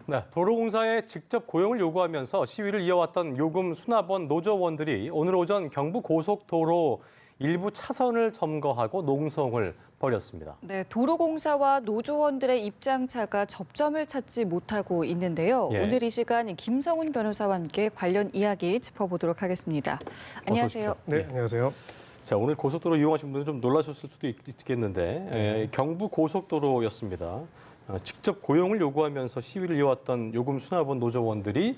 네, 도로공사에 직접 고용을 요구하면서 시위를 이어왔던 요금 수납원 노조원들이 오늘 오전 경부고속도로 일부 차선을 점거하고 농성을 벌였습니다. 네, 도로공사와 노조원들의 입장차가 접점을 찾지 못하고 있는데요. 예. 오늘 이 시간 김성훈 변호사와 함께 관련 이야기 짚어보도록 하겠습니다. 안녕하세요. 네, 안녕하세요. 자, 오늘 고속도로 이용하신 분들은 좀 놀라셨을 수도 있겠는데 경부고속도로였습니다. 직접 고용을 요구하면서 시위를 이어왔던 요금 수납원 노조원들이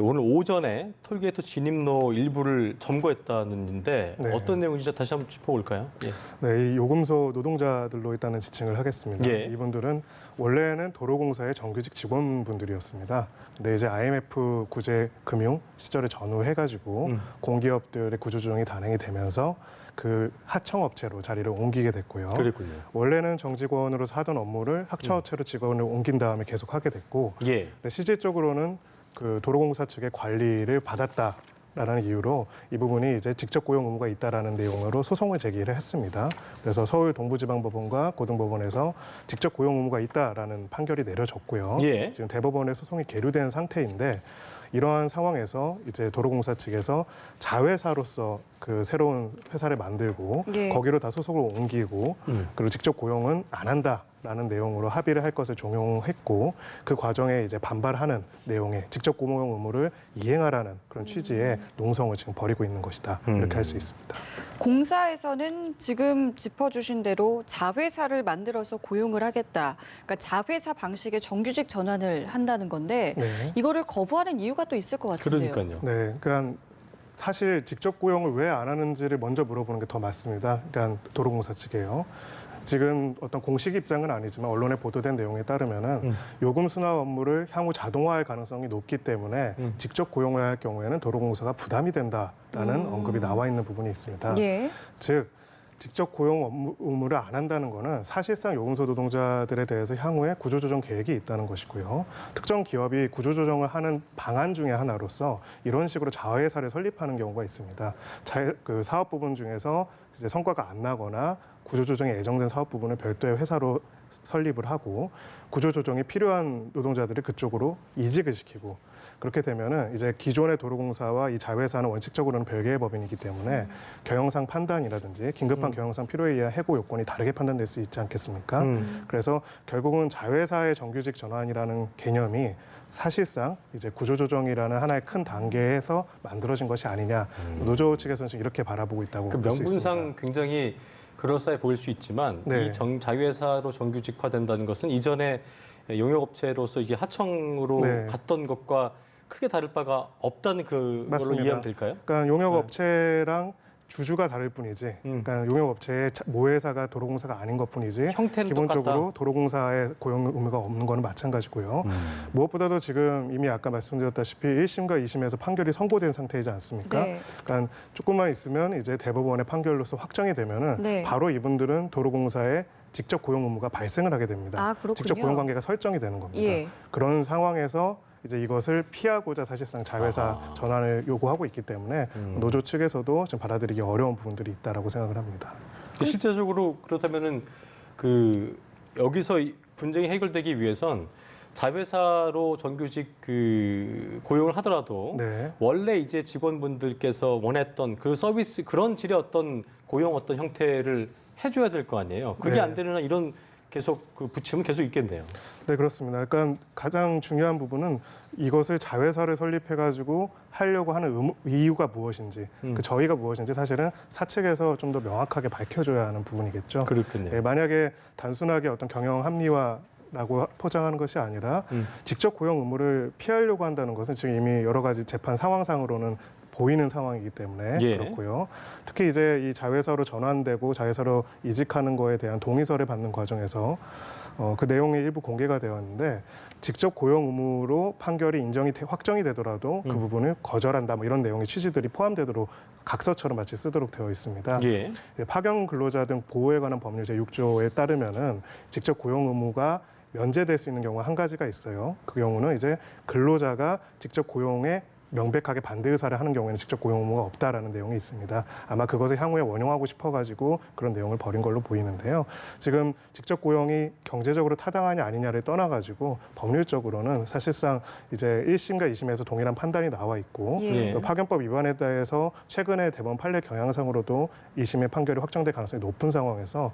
오늘 오전에 톨게이트 진입로 일부를 점거했다는데 네. 어떤 내용인지 다시 한번 짚어볼까요? 예. 네, 이 요금소 노동자들로 일단은 지칭을 하겠습니다. 예. 이분들은 원래는 도로공사의 정규직 직원분들이었습니다. 근데 이제 IMF 구제 금융 시절에 전후해가지고 공기업들의 구조조정이 단행이 되면서 그 하청업체로 자리를 옮기게 됐고요. 그랬군요. 원래는 정직원으로서 하던 업무를 하청업체로 직원을 옮긴 다음에 계속 하게 됐고, 예. 근데 실질적으로는 그 도로공사 측의 관리를 받았다라는 이유로 이 부분이 이제 직접 고용 의무가 있다라는 내용으로 소송을 제기를 했습니다. 그래서 서울 동부지방법원과 고등법원에서 직접 고용 의무가 있다라는 판결이 내려졌고요. 예. 지금 대법원에 소송이 계류된 상태인데 이러한 상황에서 이제 도로공사 측에서 자회사로서 그 새로운 회사를 만들고 예. 거기로 다 소속을 옮기고 그리고 직접 고용은 안 한다라는 내용으로 합의를 할 것을 종용했고 그 과정에 이제 반발하는 내용의 직접 고용 의무를 이행하라는 그런 취지의 농성을 지금 벌이고 있는 것이다. 이렇게 할 수 있습니다. 공사에서는 지금 짚어주신 대로 자회사를 만들어서 고용을 하겠다. 그러니까 자회사 방식의 정규직 전환을 한다는 건데 네. 이거를 거부하는 이유가 또 있을 것 같은데요. 그러니까요. 네, 그러니까 사실 직접 고용을 왜 안 하는지를 먼저 물어보는 게 더 맞습니다. 그러니까 도로공사 측이에요. 지금 어떤 공식 입장은 아니지만 언론에 보도된 내용에 따르면은 요금 수납 업무를 향후 자동화할 가능성이 높기 때문에 직접 고용을 할 경우에는 도로공사가 부담이 된다라는 언급이 나와 있는 부분이 있습니다. 예. 즉 직접 고용 의무를 안 한다는 것은 사실상 요금소 노동자들에 대해서 향후에 구조조정 계획이 있다는 것이고요. 특정 기업이 구조조정을 하는 방안 중에 하나로서 이런 식으로 자회사를 설립하는 경우가 있습니다. 그 사업 부분 중에서 이제 성과가 안 나거나 구조조정에 예정된 사업 부분을 별도의 회사로 설립을 하고 구조조정이 필요한 노동자들을 그쪽으로 이직을 시키고 그렇게 되면은 이제 기존의 도로공사와 이 자회사는 원칙적으로는 별개의 법인이기 때문에 경영상 판단이라든지 긴급한 경영상 필요에 의한 해고 요건이 다르게 판단될 수 있지 않겠습니까? 그래서 결국은 자회사의 정규직 전환이라는 개념이 사실상 이제 구조조정이라는 하나의 큰 단계에서 만들어진 것이 아니냐. 노조 측에서는 지금 이렇게 바라보고 있다고 그 볼 수 있습니다. 명분상 굉장히 그럴싸해 보일 수 있지만 네. 이 자회사로 정규직화된다는 것은 이전에 용역업체로서 이게 하청으로 네. 갔던 것과 크게 다를 바가 없다는 그걸로 맞습니다. 이해하면 될까요? 그러니까 용역업체랑 주주가 다를 뿐이지, 그러니까 용역업체의 모회사가 도로공사가 아닌 것뿐이지 형태는 기본적으로 똑같다. 도로공사의 고용 의무가 없는 거는 마찬가지고요. 무엇보다도 지금 이미 아까 말씀드렸다시피 1심과 2심에서 판결이 선고된 상태이지 않습니까? 네. 그러니까 조금만 있으면 이제 대법원의 판결로서 확정이 되면은 네. 바로 이분들은 도로공사에 직접 고용 의무가 발생을 하게 됩니다. 아, 그렇군요. 직접 고용 관계가 설정이 되는 겁니다. 예. 그런 상황에서 이제 이것을 피하고자 사실상 자회사 전환을 요구하고 있기 때문에 노조 측에서도 좀 받아들이기 어려운 부분들이 있다라고 생각을 합니다. 실제적으로 그렇다면은 그 여기서 분쟁이 해결되기 위해선 자회사로 정규직 그 고용을 하더라도 네. 원래 이제 직원분들께서 원했던 그 서비스 그런 질의 어떤 고용 어떤 형태를 해줘야 될 거 아니에요. 그게 네. 안 되는 한 이런 계속 그 부침은 계속 있겠네요. 네, 그렇습니다. 그러니까 가장 중요한 부분은 이것을 자회사를 설립해가지고 하려고 하는 이유가 무엇인지, 그 저희가 무엇인지 사실은 사측에서 좀 더 명확하게 밝혀줘야 하는 부분이겠죠. 그렇군요. 네, 만약에 단순하게 어떤 경영 합리화라고 포장하는 것이 아니라 직접 고용 의무를 피하려고 한다는 것은 지금 이미 여러 가지 재판 상황상으로는 보이는 상황이기 때문에 예. 그렇고요. 특히 이제 이 자회사로 전환되고 자회사로 이직하는 거에 대한 동의서를 받는 과정에서 그 내용이 일부 공개가 되었는데 직접 고용 의무로 판결이 확정이 되더라도 그 부분을 거절한다 뭐 이런 내용의 취지들이 포함되도록 각서처럼 마치 쓰도록 되어 있습니다. 예. 파견 근로자 등 보호에 관한 법률 제6조에 따르면은 직접 고용 의무가 면제될 수 있는 경우가 한 가지가 있어요. 그 경우는 이제 근로자가 직접 고용에 명백하게 반대 의사를 하는 경우에는 직접 고용 의무가 없다라는 내용이 있습니다. 아마 그것을 향후에 원용하고 싶어가지고 그런 내용을 벌인 걸로 보이는데요. 지금 직접 고용이 경제적으로 타당하냐 아니냐를 떠나가지고 법률적으로는 사실상 이제 1심과 2심에서 동일한 판단이 나와 있고 예. 또 파견법 위반에 대해서 최근에 대법원 판례 경향상으로도 2심의 판결이 확정될 가능성이 높은 상황에서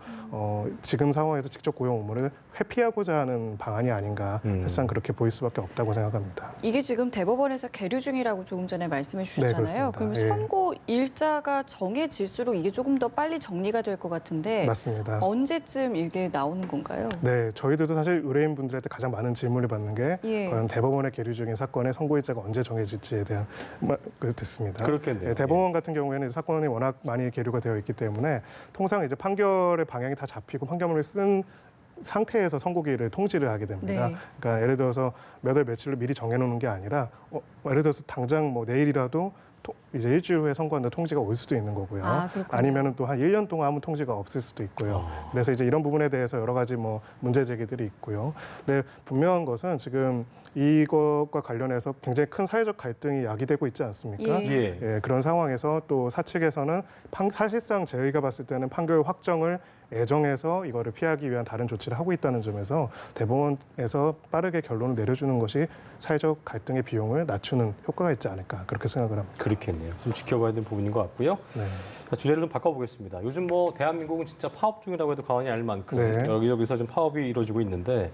지금 상황에서 직접 고용 의무를 회피하고자 하는 방안이 아닌가 사실상 그렇게 보일 수밖에 없다고 생각합니다. 이게 지금 대법원에서 계류 중이라고 조금 전에 말씀해 주셨잖아요. 그렇습니다. 그러면 예. 선고 일자가 정해질수록 이게 조금 더 빨리 정리가 될 것 같은데 맞습니다. 언제쯤 이게 나오는 건가요? 네, 저희들도 사실 의뢰인분들한테 가장 많은 질문을 받는 게 예. 과연 대법원에 계류 중인 사건의 선고일자가 언제 정해질지에 대한 듣습니다. 그렇겠네요. 네, 대법원 같은 경우에는 사건이 워낙 많이 계류가 되어 있기 때문에 통상 이제 판결의 방향이 다 잡히고 판결문을 쓴 상태에서 선고기일을 통지를 하게 됩니다. 네. 그러니까 예를 들어서 몇 월 며칠로 미리 정해놓는 게 아니라 예를 들어서 당장 뭐 내일이라도 이제 일주일 후에 선고한다 통지가 올 수도 있는 거고요. 그렇군요. 아니면은 또 한 1년 동안 아무 통지가 없을 수도 있고요. 그래서 이제 이런 부분에 대해서 여러 가지 뭐 문제 제기들이 있고요. 근데 분명한 것은 지금 이것과 관련해서 굉장히 큰 사회적 갈등이 야기되고 있지 않습니까? 예. 예. 그런 상황에서 또 사측에서는 사실상 저희가 봤을 때는 판결 확정을 애정해서 이거를 피하기 위한 다른 조치를 하고 있다는 점에서 대법원에서 빠르게 결론을 내려주는 것이 사회적 갈등의 비용을 낮추는 효과가 있지 않을까 그렇게 생각을 합니다. 그렇겠네요. 좀 지켜봐야 되는 부분인 것 같고요. 네. 자, 주제를 좀 바꿔보겠습니다. 요즘 뭐 대한민국은 진짜 파업 중이라고 해도 과언이 아닐 만큼 네. 여기저기서 좀 파업이 이루어지고 있는데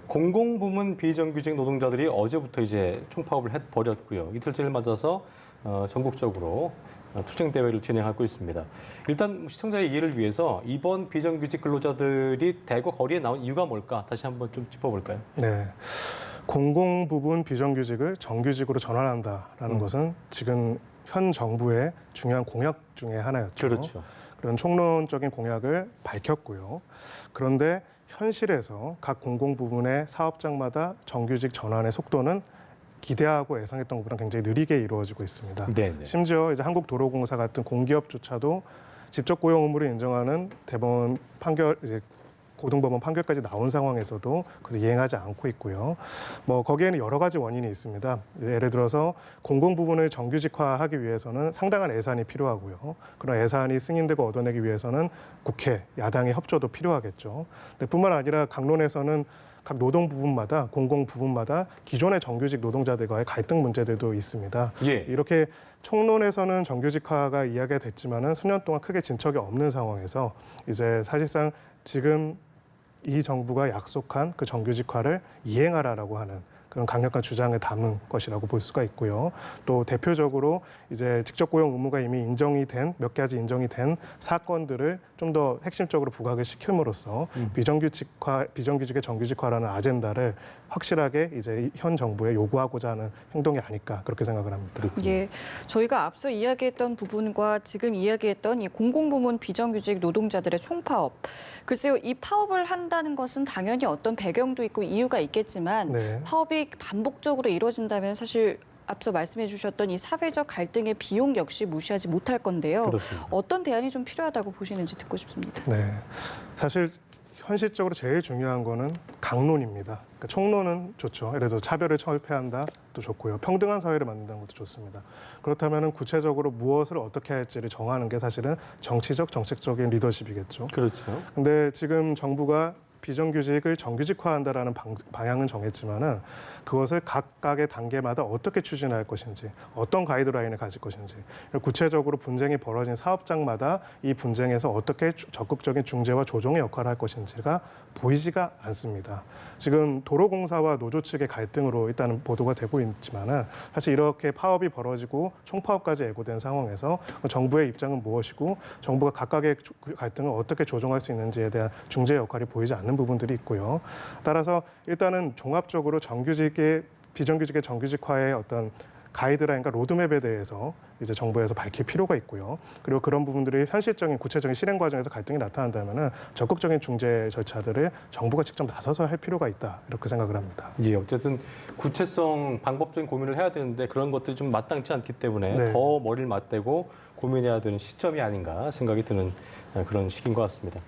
공공부문 비정규직 노동자들이 어제부터 이제 총파업을 벌였고요. 이틀째를 맞아서 전국적으로 투쟁 대회를 진행하고 있습니다. 일단 시청자의 이해를 위해서 이번 비정규직 근로자들이 대거 거리에 나온 이유가 뭘까 다시 한번 좀 짚어볼까요? 네. 공공 부분 비정규직을 정규직으로 전환한다라는 것은 지금 현 정부의 중요한 공약 중에 하나였죠. 그렇죠. 그런 총론적인 공약을 밝혔고요. 그런데 현실에서 각 공공 부문의 사업장마다 정규직 전환의 속도는 기대하고 예상했던 것보다 굉장히 느리게 이루어지고 있습니다. 네네. 심지어 이제 한국도로공사 같은 공기업조차도 직접 고용 의무를 인정하는 대법원 판결 이제 고등법원 판결까지 나온 상황에서도 그래서 이행하지 않고 있고요. 뭐 거기에는 여러 가지 원인이 있습니다. 예를 들어서 공공 부분을 정규직화하기 위해서는 상당한 예산이 필요하고요. 그런 예산이 승인되고 얻어내기 위해서는 국회, 야당의 협조도 필요하겠죠. 근데 뿐만 아니라 강론에서는 각 노동 부분마다 공공 부분마다 기존의 정규직 노동자들과의 갈등 문제들도 있습니다. 예. 이렇게 총론에서는 정규직화가 이야기가 됐지만은 수년 동안 크게 진척이 없는 상황에서 이제 사실상 지금 이 정부가 약속한 그 정규직화를 이행하라라고 하는 그런 강력한 주장을 담은 것이라고 볼 수가 있고요. 또 대표적으로 이제 직접 고용 의무가 이미 인정이 된 몇 가지 인정이 된 사건들을 좀 더 핵심적으로 부각을 시킴으로써 비정규직의 정규직화라는 아젠다를 확실하게 이제 현 정부에 요구하고자 하는 행동이 아닐까 그렇게 생각을 합니다. 예, 저희가 앞서 이야기했던 부분과 지금 이야기했던 이 공공부문 비정규직 노동자들의 총파업. 글쎄요, 이 파업을 한다는 것은 당연히 어떤 배경도 있고 이유가 있겠지만 네. 파업이 반복적으로 이루어진다면 사실 앞서 말씀해 주셨던 이 사회적 갈등의 비용 역시 무시하지 못할 건데요. 그렇습니다. 어떤 대안이 좀 필요하다고 보시는지 듣고 싶습니다. 네, 사실 현실적으로 제일 중요한 거는 강론입니다. 그러니까 총론은 좋죠. 예를 들어서 차별을 철폐한다도 좋고요. 평등한 사회를 만든다는 것도 좋습니다. 그렇다면 구체적으로 무엇을 어떻게 할지를 정하는 게 사실은 정치적, 정책적인 리더십이겠죠. 그렇죠. 근데 지금 정부가 비정규직을 정규직화한다라는 방향은 정했지만은 그것을 각각의 단계마다 어떻게 추진할 것인지, 어떤 가이드라인을 가질 것인지, 구체적으로 분쟁이 벌어진 사업장마다 이 분쟁에서 어떻게 적극적인 중재와 조정의 역할을 할 것인지가 보이지가 않습니다. 지금 도로공사와 노조 측의 갈등으로 일단은 보도가 되고 있지만은 사실 이렇게 파업이 벌어지고 총파업까지 예고된 상황에서 정부의 입장은 무엇이고 정부가 각각의 갈등을 어떻게 조정할 수 있는지에 대한 중재 역할이 보이지 않는 부분들이 있고요. 따라서 일단은 종합적으로 비정규직의 정규직화의 어떤 가이드라인과 로드맵에 대해서 이제 정부에서 밝힐 필요가 있고요. 그리고 그런 부분들이 현실적인 구체적인 실행 과정에서 갈등이 나타난다면은 적극적인 중재 절차들을 정부가 직접 나서서 할 필요가 있다 이렇게 생각을 합니다. 예, 어쨌든 구체성, 방법적인 고민을 해야 되는데 그런 것들이 좀 마땅치 않기 때문에 네. 더 머리를 맞대고 고민해야 되는 시점이 아닌가 생각이 드는 그런 시기인 것 같습니다.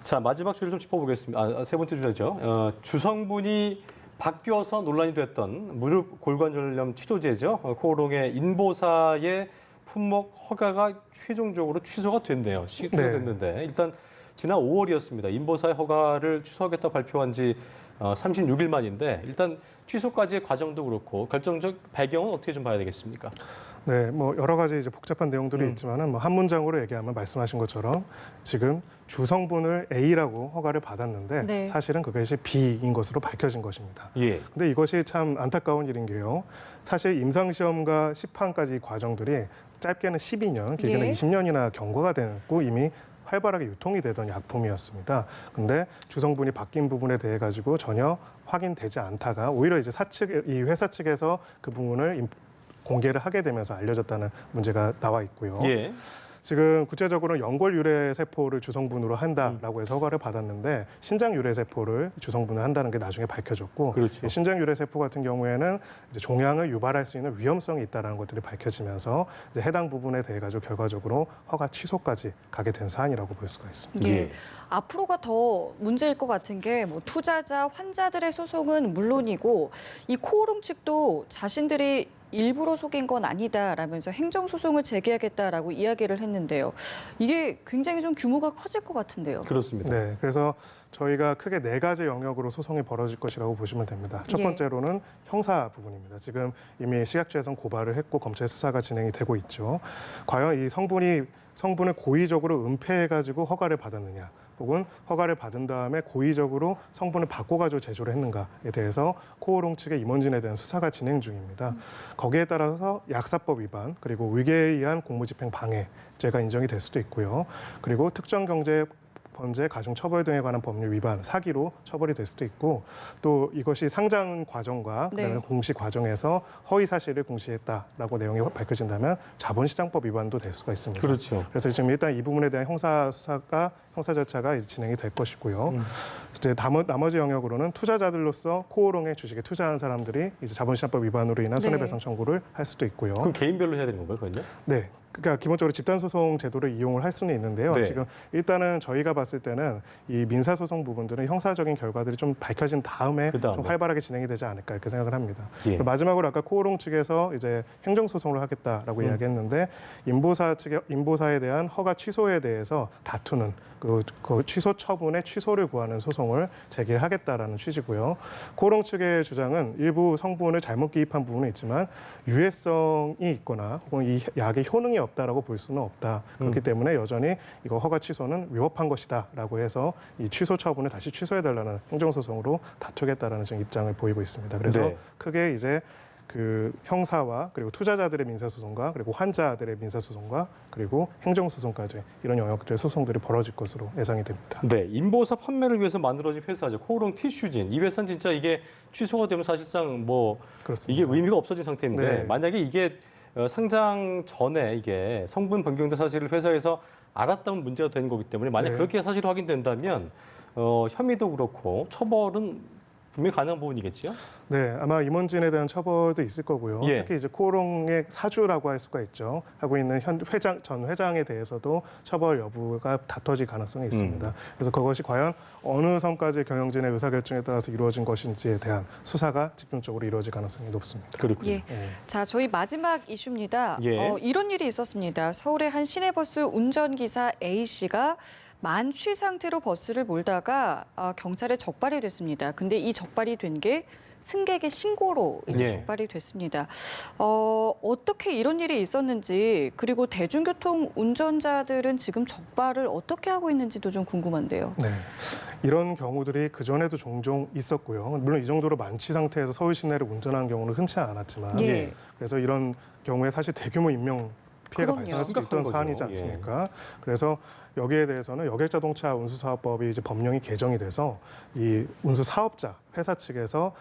자, 마지막 주제를 좀 짚어보겠습니다. 세 번째 주제죠. 주성분이 바뀌어서 논란이 됐던 무릎 골관절염 치료제죠. 코오롱의 인보사의 품목 허가가 최종적으로 취소가 됐네요. 취소됐는데 일단 지난 5월이었습니다. 인보사의 허가를 취소하겠다 발표한 지 36일 만인데 일단 취소까지의 과정도 그렇고 결정적 배경은 어떻게 좀 봐야 되겠습니까? 네, 뭐 여러 가지 이제 복잡한 내용들이 있지만은 뭐 한 문장으로 얘기하면 말씀하신 것처럼 지금 주성분을 A라고 허가를 받았는데 네. 사실은 그것이 B인 것으로 밝혀진 것입니다. 예. 근데 이것이 참 안타까운 일인 게요. 사실 임상시험과 시판까지 이 과정들이 짧게는 12년, 길게는 예. 20년이나 경과가 됐고 이미 활발하게 유통이 되던 약품이었습니다. 근데 주성분이 바뀐 부분에 대해 가지고 전혀 확인되지 않다가 오히려 이제 이 회사 측에서 그 부분을 공개를 하게 되면서 알려졌다는 문제가 나와 있고요. 예. 지금 구체적으로는 연골 유래 세포를 주성분으로 한다라고 해서 허가를 받았는데 신장 유래 세포를 주성분을 한다는 게 나중에 밝혀졌고 그렇죠. 이 신장 유래 세포 같은 경우에는 이제 종양을 유발할 수 있는 위험성이 있다는 것들이 밝혀지면서 이제 해당 부분에 대해 가지고 결과적으로 허가 취소까지 가게 된 사안이라고 볼 수가 있습니다. 예. 예. 앞으로가 더 문제일 것 같은 게 뭐 투자자, 환자들의 소송은 물론이고 이 코오롱 측도 자신들이 일부러 속인 건 아니다라면서 행정소송을 제기하겠다라고 이야기를 했는데요. 이게 굉장히 좀 규모가 커질 것 같은데요. 그렇습니다. 네, 그래서 저희가 크게 4가지 영역으로 소송이 벌어질 것이라고 보시면 됩니다. 첫 예. 번째로는 형사 부분입니다. 지금 이미 식약처에서는 고발을 했고 검찰 수사가 진행이 되고 있죠. 과연 이 성분을 고의적으로 은폐해가지고 허가를 받았느냐, 혹은 허가를 받은 다음에 고의적으로 성분을 바꿔가지고 제조를 했는가에 대해서 코오롱 측의 임원진에 대한 수사가 진행 중입니다. 거기에 따라서 약사법 위반 그리고 위계에 의한 공무집행 방해죄가 인정이 될 수도 있고요. 그리고 특정경제 범죄, 가중처벌 등에 관한 법률 위반, 사기로 처벌이 될 수도 있고 또 이것이 상장 과정과 그다음에 네. 공시 과정에서 허위 사실을 공시했다라고 내용이 밝혀진다면 자본시장법 위반도 될 수가 있습니다. 그렇죠. 그래서 지금 일단 이 부분에 대한 형사 절차가 이제 진행이 될 것이고요. 이제 나머지 영역으로는 투자자들로서 코오롱의 주식에 투자한 사람들이 이제 자본시장법 위반으로 인한 네. 손해배상 청구를 할 수도 있고요. 그럼 개인별로 해야 되는 건가요, 그건요? 네. 그러니까 기본적으로 집단소송 제도를 이용을 할 수는 있는데요. 네. 지금 일단은 저희가 봤을 때는 이 민사소송 부분들은 형사적인 결과들이 좀 밝혀진 다음에 그다음에. 좀 활발하게 진행이 되지 않을까 이렇게 생각을 합니다. 예. 마지막으로 아까 코오롱 측에서 이제 행정소송을 하겠다라고 이야기했는데 인보사에 대한 허가 취소에 대해서 다투는 그 취소 처분의 취소를 구하는 소송을 제기하겠다라는 취지고요. 코오롱 측의 주장은 일부 성분을 잘못 기입한 부분은 있지만 유해성이 있거나 혹은 이 약의 효능이 없다라고 볼 수는 없다. 그렇기 때문에 여전히 이거 허가 취소는 위법한 것이다라고 해서 이 취소 처분을 다시 취소해달라는 행정소송으로 다투겠다라는 지금 입장을 보이고 있습니다. 그래서 네. 크게 이제 그 형사와 그리고 투자자들의 민사소송과 그리고 환자들의 민사소송과 그리고 행정소송까지 이런 영역들의 소송들이 벌어질 것으로 예상이 됩니다. 네, 인보사 판매를 위해서 만들어진 회사죠. 코오롱 티슈진. 이 회사는 진짜 이게 취소가 되면 사실상 뭐 그렇습니다. 이게 의미가 없어진 상태인데 네. 만약에 이게 상장 전에 이게 성분 변경된 사실을 회사에서 알았다면 문제가 되는 거기 때문에 만약 네. 그렇게 사실이 확인된다면 혐의도 그렇고 처벌은 분명히 가능한 부분이겠지요? 네, 아마 임원진에 대한 처벌도 있을 거고요. 예. 특히 이제 코오롱의 사주라고 할 수가 있죠. 하고 있는 전 회장에 대해서도 처벌 여부가 다퉈질 가능성이 있습니다. 그래서 그것이 과연 어느 선까지 경영진의 의사결정에 따라서 이루어진 것인지에 대한 수사가 집중적으로 이루어질 가능성이 높습니다. 그렇군요. 예. 자, 저희 마지막 이슈입니다. 예. 이런 일이 있었습니다. 서울의 한 시내버스 운전기사 A씨가 만취 상태로 버스를 몰다가 경찰에 적발이 됐습니다. 근데 이 적발이 된 게 승객의 신고로 이제 예. 적발이 됐습니다. 어떻게 이런 일이 있었는지 그리고 대중교통 운전자들은 지금 적발을 어떻게 하고 있는지도 좀 궁금한데요. 네, 이런 경우들이 그전에도 종종 있었고요. 물론 이 정도로 만취 상태에서 서울 시내를 운전하는 경우는 흔치 않았지만 예. 그래서 이런 경우에 사실 대규모 인명 피해가 그럼요. 발생할 수도 심각한 있던 거죠. 사안이지 않습니까? 그래서 여기에 대해서는 여객자동차 운수사업법이 이제 법령이 개정이 돼서 이 운수사업자 회사 측에서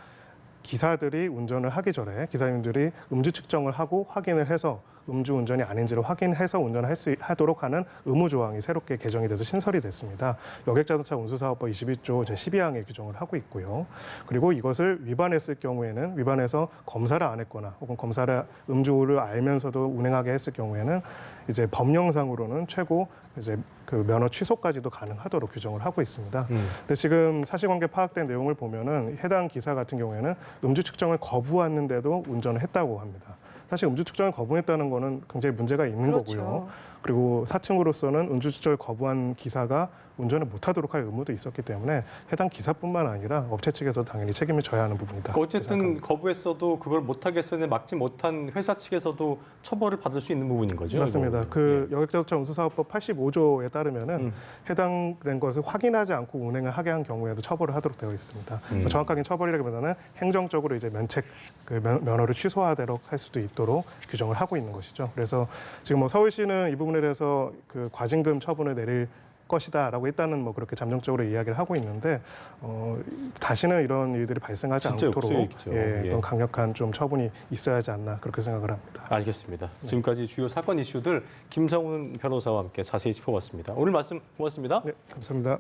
기사들이 운전을 하기 전에 기사님들이 음주 측정을 하고 확인을 해서 음주운전이 아닌지를 확인해서 운전할 수 하도록 하는 의무 조항이 새롭게 개정이 돼서 신설이 됐습니다. 여객자동차 운수사업법 21조 제12항에 규정을 하고 있고요. 그리고 이것을 위반했을 경우에는 위반해서 검사를 안 했거나 혹은 검사를 음주를 알면서도 운행하게 했을 경우에는 이제 법령상으로는 최고 이제 그 면허 취소까지도 가능하도록 규정을 하고 있습니다. 근데 지금 사실관계 파악된 내용을 보면은 해당 기사 같은 경우에는 음주 측정을 거부했는데도 운전을 했다고 합니다. 사실 음주 측정을 거부했다는 거는 굉장히 문제가 있는 그렇죠. 거고요. 그리고 사측으로서는 음주 측정을 거부한 기사가 운전을 못하도록 할 의무도 있었기 때문에 해당 기사뿐만 아니라 업체 측에서 당연히 책임을 져야 하는 부분이다. 그러니까 어쨌든 거부했어도 그걸 못하게 했었는데 막지 못한 회사 측에서도 처벌을 받을 수 있는 부분인 거죠. 맞습니다. 이거는. 그 여객자동차 운수사업법 85조에 따르면은 해당된 것을 확인하지 않고 운행을 하게 한 경우에도 처벌을 하도록 되어 있습니다. 정확하게 처벌이라기보다는 행정적으로 이제 면책 그 면허를 취소하도록 할 수도 있도록 규정을 하고 있는 것이죠. 그래서 지금 뭐 서울시는 이 부분에 대해서 그 과징금 처분을 내릴 것이다라고 일단은 뭐 그렇게 잠정적으로 이야기를 하고 있는데 다시는 이런 일들이 발생하지 진짜 않도록 없어야겠죠. 예. 그런 강력한 좀 처분이 있어야 하지 않나 그렇게 생각을 합니다. 알겠습니다. 지금까지 주요 사건 이슈들 김성훈 변호사와 함께 자세히 짚어봤습니다. 오늘 말씀 고맙습니다. 네, 감사합니다.